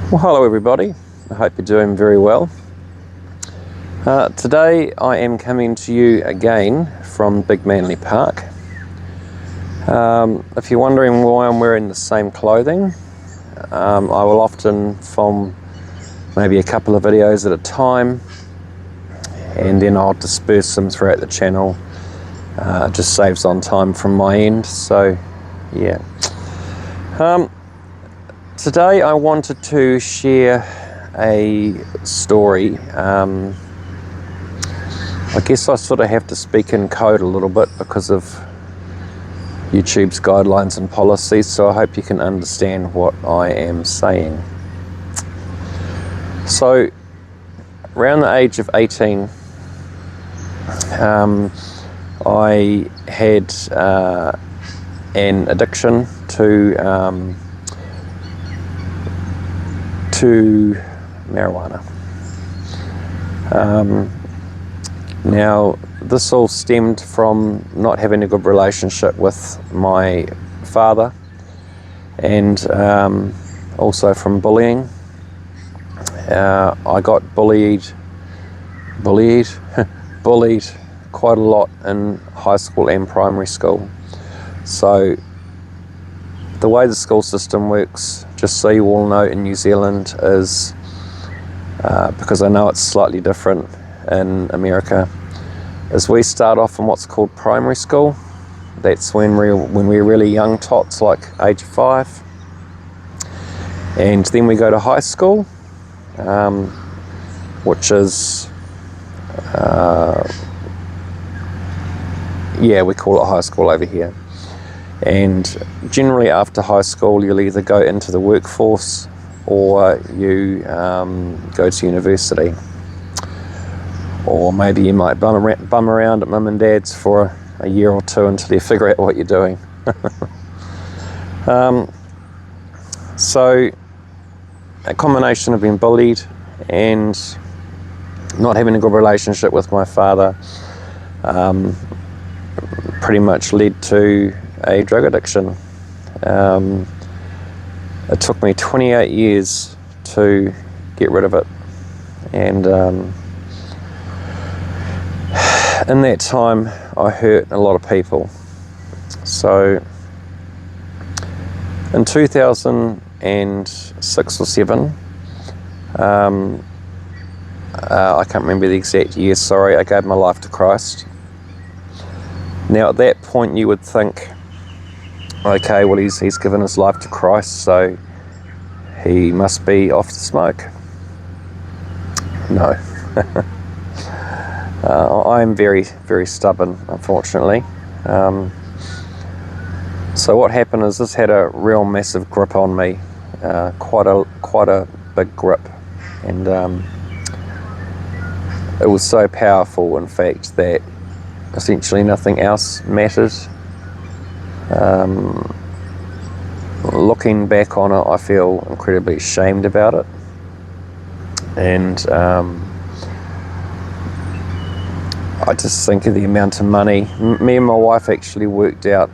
Well, hello everybody. I hope you're doing very well. Today I am coming to you again from Big Manly Park. If you're wondering why I'm wearing the same clothing, I will often film maybe a couple of videos at a time, and then I'll disperse them throughout the channel. It just saves on time from my end, so yeah. Today I wanted to share a story. I guess I sort of have to speak in code a little bit because of YouTube's guidelines and policies, so I hope you can understand what I am saying. So, around the age of 18, I had an addiction to marijuana. Now, this all stemmed from not having a good relationship with my father, and also from bullying. I got bullied quite a lot in high school and primary school. So the way the school system works, just so you all know, in New Zealand is, because I know it's slightly different in America, is we start off in what's called primary school. That's when we're really young tots, like age 5. And then we go to high school, which is, we call it high school over here. And generally after high school, you'll either go into the workforce or you go to university. Or maybe you might bum around at mum and dad's for a year or two until you figure out what you're doing. So a combination of being bullied and not having a good relationship with my father pretty much led to a drug addiction. It took me 28 years to get rid of it, and in that time I hurt a lot of people. So in 2006 or 7, I can't remember the exact year, sorry, I gave my life to Christ. Now at that point you would think, okay, well he's given his life to Christ, so he must be off to smoke. No. I am very, very stubborn, unfortunately. So what happened is this had a real massive grip on me, quite a big grip, and it was so powerful, in fact, that essentially nothing else mattered. Looking back on it, I feel incredibly ashamed about it, and I just think of the amount of money. Me and my wife actually worked out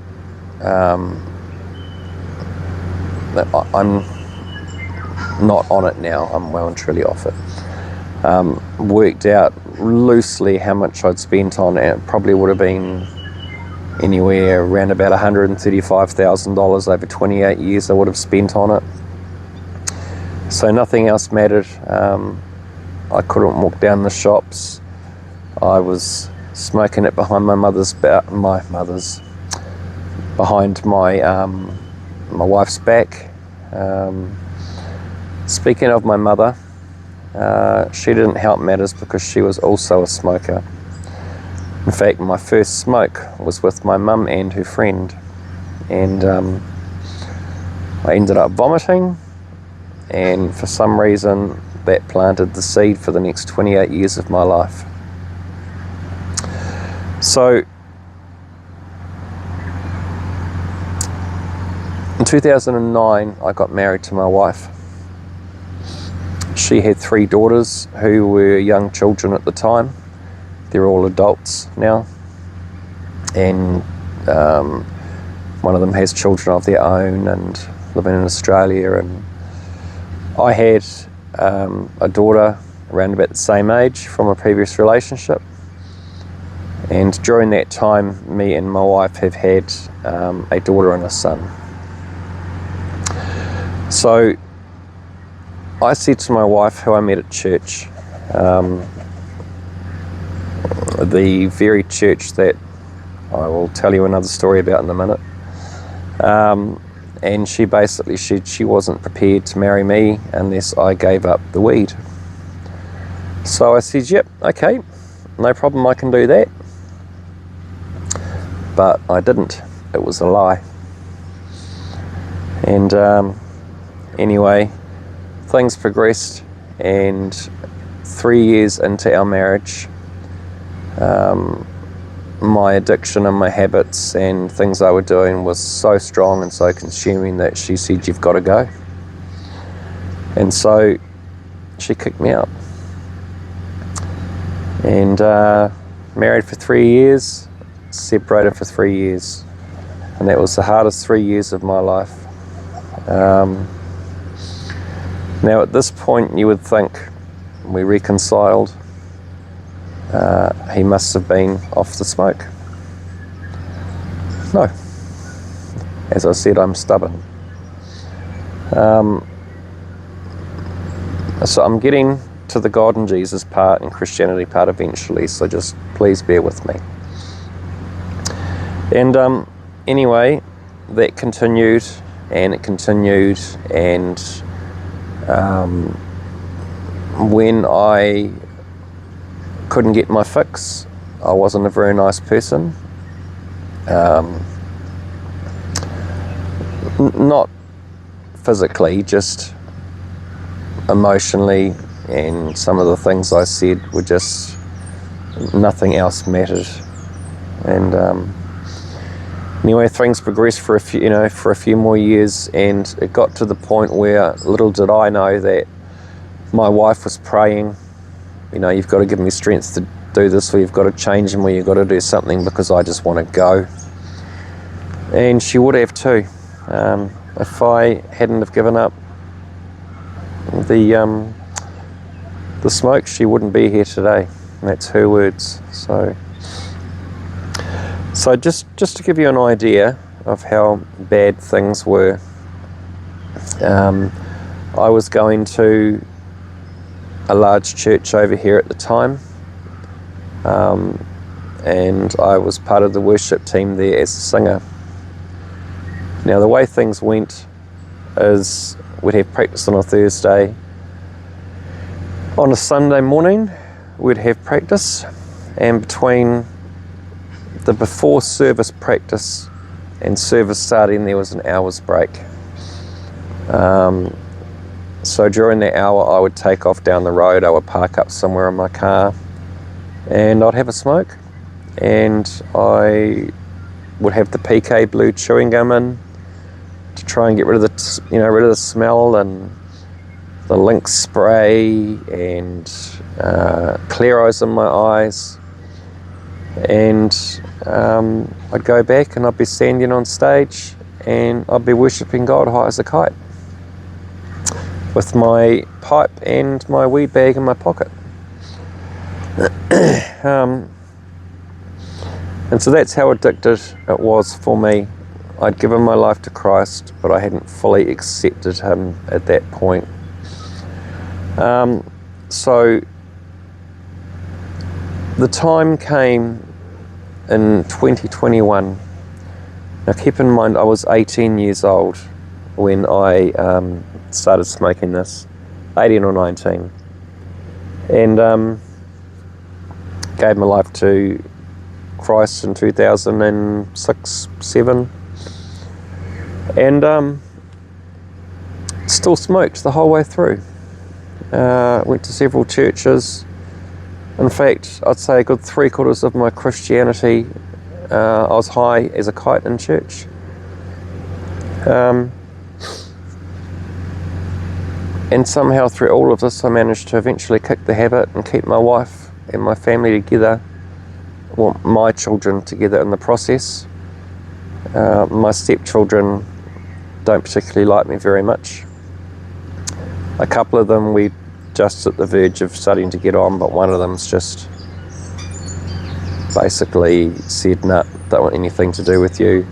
that I'm not on it now, I'm well and truly off it. Worked out loosely how much I'd spent on it. It probably would have been anywhere around about $135,000 over 28 years I would have spent on it. So nothing else mattered. I couldn't walk down the shops. I was smoking it behind behind my wife's back. Speaking of my mother, she didn't help matters because she was also a smoker. In fact, my first smoke was with my mum and her friend, and I ended up vomiting, and for some reason that planted the seed for the next 28 years of my life. So in 2009 I got married to my wife. She had 3 daughters who were young children at the time. They're all adults now, and one of them has children of their own and living in Australia, and I had a daughter around about the same age from a previous relationship, and during that time me and my wife have had a daughter and a son. So I said to my wife, who I met at church, the very church that I will tell you another story about in a minute, and she basically said she wasn't prepared to marry me unless I gave up the weed. So I said, yep, okay, no problem, I can do that. But I didn't. It was a lie. And anyway, things progressed, and 3 years into our marriage, my addiction and my habits and things I were doing was so strong and so consuming that she said, you've got to go. And so she kicked me out. And married for 3 years, separated for 3 years. And that was the hardest 3 years of my life. Now at this point you would think we reconciled. He must have been off the smoke. No. As I said, I'm stubborn. So I'm getting to the God and Jesus part and Christianity part eventually, so just please bear with me. And anyway, that continued, and it continued, and when I couldn't get my fix, I wasn't a very nice person. Not physically, just emotionally, and some of the things I said were just, nothing else mattered. And anyway, things progressed for a few more years, and it got to the point where little did I know that my wife was praying, you've got to give me strength to do this, or you've got to change me, or you've got to do something, because I just want to go. And she would have too. If I hadn't have given up the smoke, she wouldn't be here today. And that's her words. So just to give you an idea of how bad things were, I was going to a large church over here at the time, and I was part of the worship team there as a singer. Now the way things went is we'd have practice on a Thursday. On a Sunday morning we'd have practice, and between the before service practice and service starting there was an hour's break. So during that hour I would take off down the road, I would park up somewhere in my car, and I'd have a smoke, and I would have the PK Blue chewing gum in to try and get rid of the smell, and the Lynx spray, and clear eyes in my eyes. And I'd go back and I'd be standing on stage and I'd be worshipping God high as a kite with my pipe and my weed bag in my pocket. And so that's how addicted it was for me. I'd given my life to Christ, but I hadn't fully accepted him at that point. So the time came in 2021. Now keep in mind I was 18 years old when I started smoking this, 18 or 19, and gave my life to Christ in 2006-7, and still smoked the whole way through. Went to several churches. In fact, I'd say a good 3/4 of my Christianity, I was high as a kite in church. And somehow through all of this I managed to eventually kick the habit and keep my wife and my family together, well, my children together in the process. My stepchildren don't particularly like me very much. A couple of them we just at the verge of starting to get on, but one of them's just basically said, "No, don't want anything to do with you,"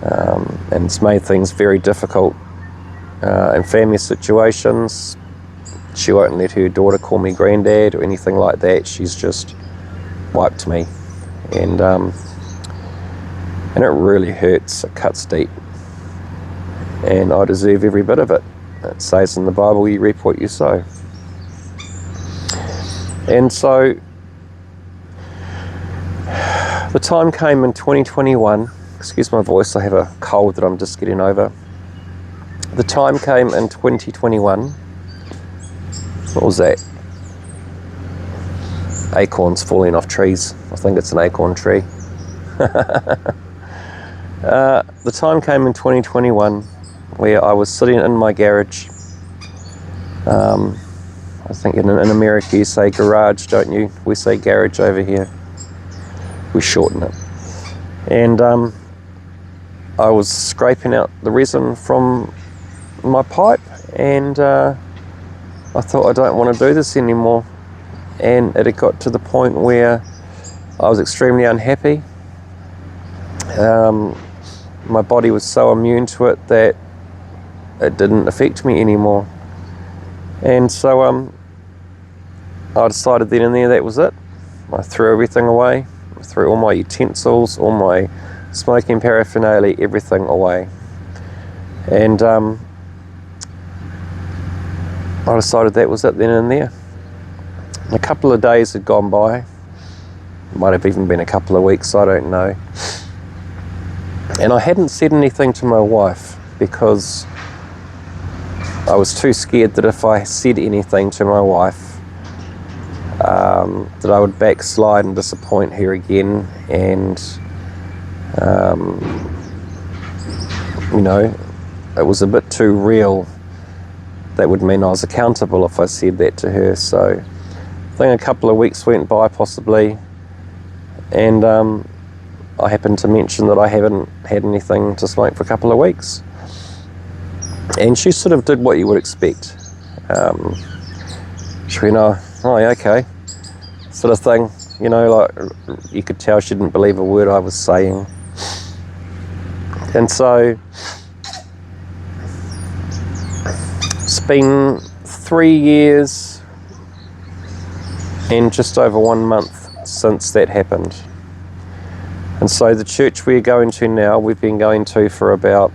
and it's made things very difficult in family situations. She won't let her daughter call me granddad or anything like that. She's just wiped me, and it really hurts. It cuts deep, and I deserve every bit of it. It says in the Bible, you reap what you sow. And so the time came in 2021, excuse my voice, I have a cold that I'm just getting over. The time came in 2021, what was that? Acorns falling off trees. I think it's an acorn tree. The time came in 2021 where I was sitting in my garage. I think in America you say garage, don't you? We say garage over here. We shorten it. And I was scraping out the resin from my pipe, and I thought, I don't want to do this anymore. And it had got to the point where I was extremely unhappy. My body was so immune to it that it didn't affect me anymore. And so I decided then and there that was it. I threw everything away. I threw all my utensils, all my smoking paraphernalia, everything away. And I decided that was it then and there. A couple of days had gone by. Might have even been a couple of weeks, I don't know. And I hadn't said anything to my wife because I was too scared that if I said anything to my wife, that I would backslide and disappoint her again, and you know, it was a bit too real. That would mean I was accountable if I said that to her. So I think a couple of weeks went by possibly, and I happened to mention that I haven't had anything to smoke for a couple of weeks. And she sort of did what you would expect. She went, oh, okay, sort of thing. You know, like you could tell she didn't believe a word I was saying. And so it's been 3 years and just over 1 month since that happened. And so the church we're going to now, we've been going to for about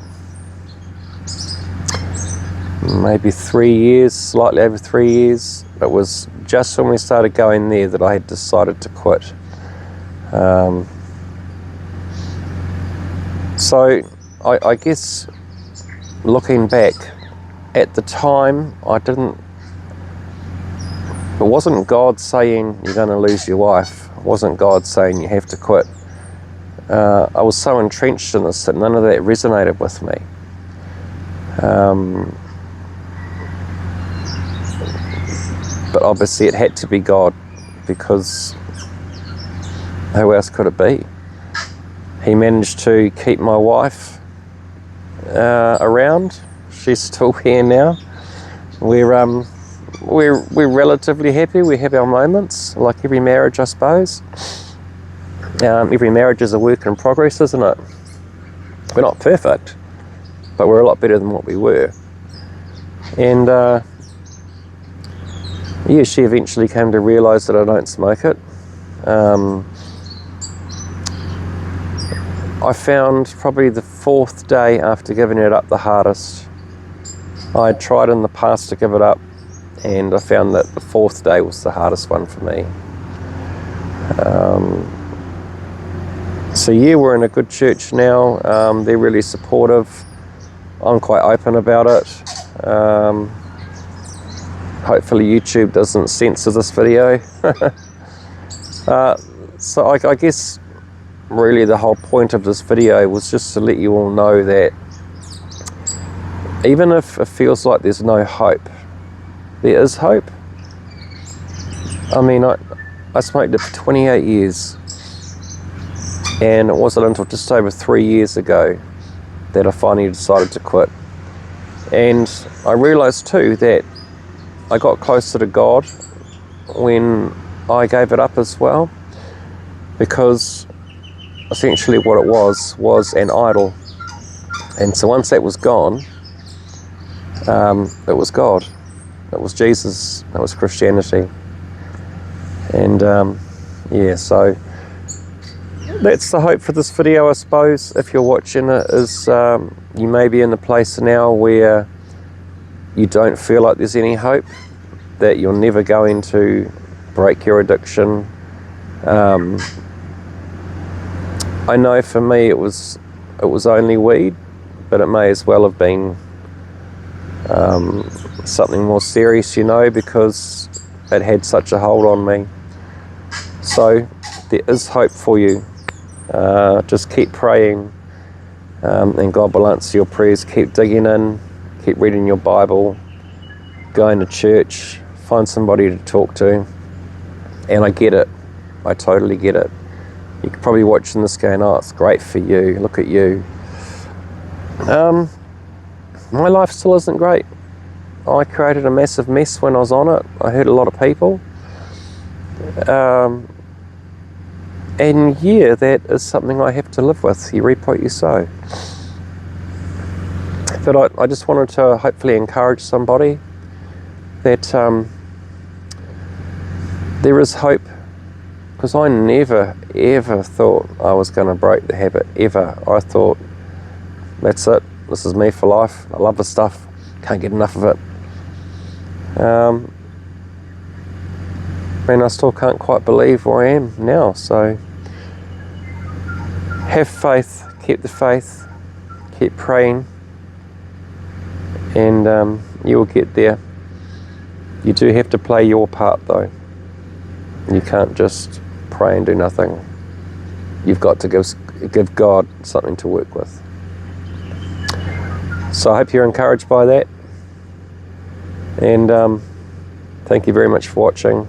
maybe 3 years, slightly over 3 years. It was just when we started going there that I had decided to quit. So I guess looking back, at the time it wasn't God saying you're going to lose your wife. It wasn't God saying you have to quit. I was so entrenched in this that none of that resonated with me. But obviously it had to be God, because who else could it be? He managed to keep my wife around. She's still here now. We're relatively happy. We have our moments, like every marriage, I suppose. Every marriage is a work in progress, isn't it? We're not perfect, but we're a lot better than what we were. And yeah, she eventually came to realise that I don't smoke it. I found probably the 4th day after giving it up the hardest. I had tried in the past to give it up, and I found that the 4th day was the hardest one for me. So yeah, we're in a good church now. They're really supportive. I'm quite open about it. Hopefully YouTube doesn't censor this video. So I guess really the whole point of this video was just to let you all know that even if it feels like there's no hope, there is hope. I mean, I smoked it for 28 years, and it wasn't until just over 3 years ago that I finally decided to quit. And I realised too that I got closer to God when I gave it up as well, because essentially what it was an idol. And so once that was gone, it was God, it was Jesus, it was Christianity. And yeah, so that's the hope for this video, I suppose. If you're watching it, is you may be in a place now where you don't feel like there's any hope, that you're never going to break your addiction. I know for me it was only weed, but it may as well have been something more serious, you know, because it had such a hold on me. So there is hope for you. Just keep praying, and God will answer your prayers. Keep digging in, keep reading your Bible, going to church, find somebody to talk to. And I get it, I totally get it. You're probably watching this going, oh, it's great for you, look at you. My life still isn't great. I created a massive mess when I was on it. I hurt a lot of people. And yeah, that is something I have to live with. You reap what you sow. But I just wanted to hopefully encourage somebody that there is hope, because I never ever thought I was going to break the habit, ever. I thought, that's it, this is me for life. I love this stuff, can't get enough of it. And I still can't quite believe where I am now. So have faith, keep the faith, keep praying, and you will get there. You do have to play your part though. You can't just pray and do nothing. You've got to give God something to work with. So I hope you're encouraged by that, and thank you very much for watching.